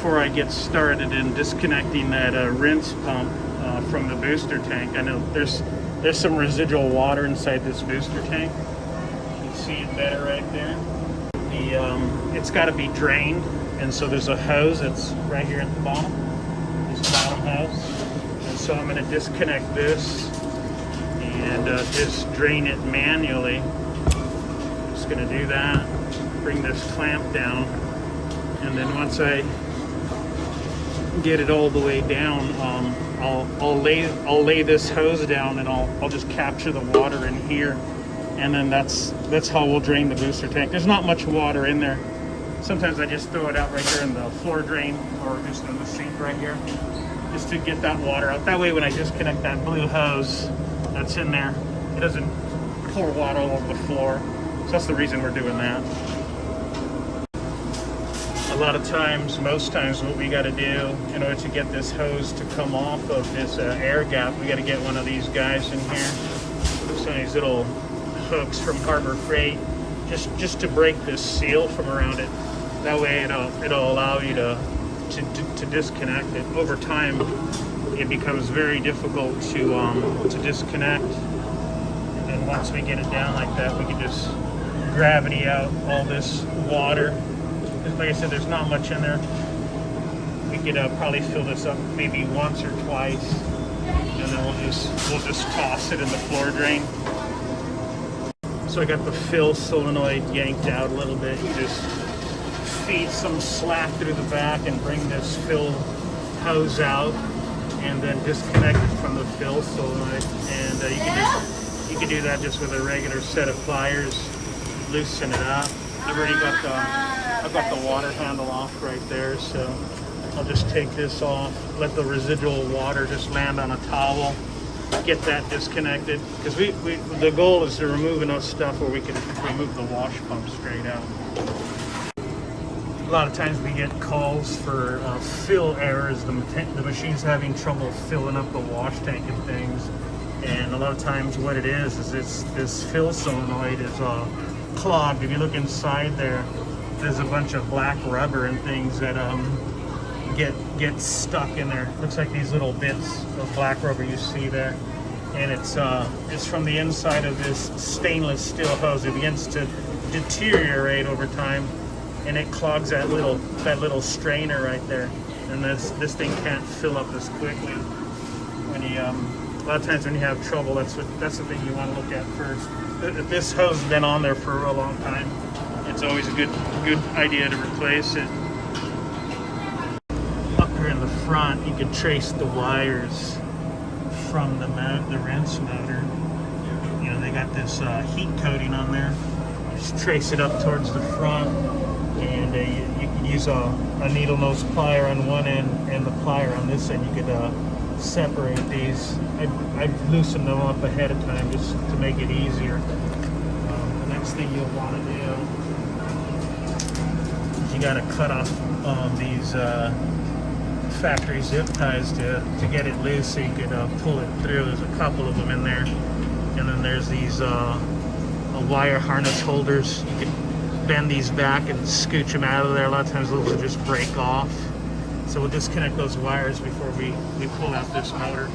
before I get started in disconnecting that rinse pump from the booster tank. I know there's some residual water inside this booster tank. You can see it better right there. It's got to be drained, and so there's a hose that's right here at the bottom, this bottom hose. And so I'm going to disconnect this and just drain it manually. Just going to do that, bring this clamp down, and then once I get it all the way down, I'll lay this hose down, and I'll just capture the water in here, and then that's how we'll drain the booster tank. There's not much water in there. Sometimes I just throw it out right here in the floor drain, or just in the sink right here, just to get that water out. That way when I disconnect that blue hose that's in there, it doesn't pour water all over the floor. So that's the reason we're doing that. A lot of times, most times, what we got to do in order to get this hose to come off of this air gap, we got to get one of these guys in here. Some of these little hooks from Harbor Freight, just to break this seal from around it. That way, it'll allow you to disconnect it. Over time, it becomes very difficult to disconnect. And then once we get it down like that, we can just gravity out all this water. Like I said, there's not much in there. We could probably fill this up maybe once or twice, and then we'll just toss it in the floor drain. So I got the fill solenoid yanked out a little bit. You just feed some slack through the back and bring this fill hose out, and then disconnect it from the fill solenoid. And you can do that just with a regular set of pliers. Loosen it up. I've got the water handle off right there, so I'll just take this off, let the residual water just land on a towel, get that disconnected, because the goal is to remove enough stuff where we can remove the wash pump straight out. A lot of times we get calls for fill errors. The machine's having trouble filling up the wash tank and things, and a lot of times what it is this fill solenoid is clogged. If you look inside there's a bunch of black rubber and things that get stuck in there. Looks like these little bits of black rubber you see there, and it's from the inside of this stainless steel hose. It begins to deteriorate over time, and it clogs that little strainer right there, and this thing can't fill up as quickly. When a lot of times when you have trouble, that's the thing you want to look at first. If this hose has been on there for a long time, it's always a good idea to replace it. Up here in the front, you can trace the wires from the rinse motor. You know, they got this heat coating on there. Just trace it up towards the front, and you can use a needle nose plier on one end and the plier on this end. You could separate these. I've loosened them up ahead of time just to make it easier. The next thing you'll want to do, you got to cut off these factory zip ties to get it loose so you could pull it through. There's a couple of them in there, and then there's these wire harness holders. You can bend these back and scooch them out of there. A lot of times those will just break off. So we'll disconnect those wires before we pull out this motor.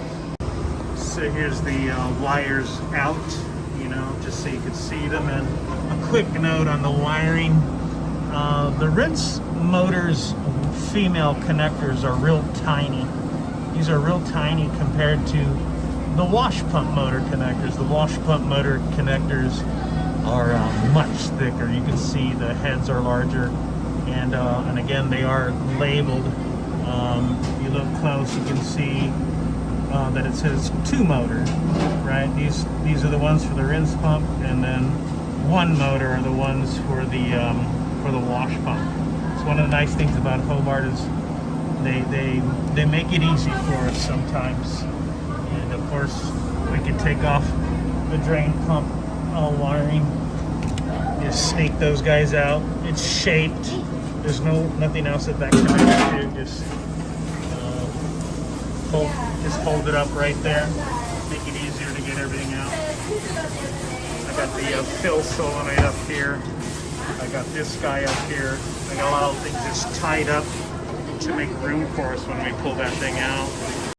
So here's the wires out, you know, just so you can see them. And a quick note on the wiring. The rinse motor's female connectors are real tiny. These are real tiny compared to the wash pump motor connectors. The wash pump motor connectors are much thicker. You can see the heads are larger, and again, they are labeled. If you look close, you can see that it says 2 motor, right? These are the ones for the rinse pump, and then 1 motor are the ones for the wash pump. So one of the nice things about Hobart is they make it easy for us sometimes. And of course, we can take off the drain pump wiring. Just snake those guys out. It's shaped. There's nothing else that connects to. Just hold it up right there. Make it easier to get everything out. I got the fill solenoid up here. I got this guy up here. I got a lot of things just tied up to make room for us when we pull that thing out.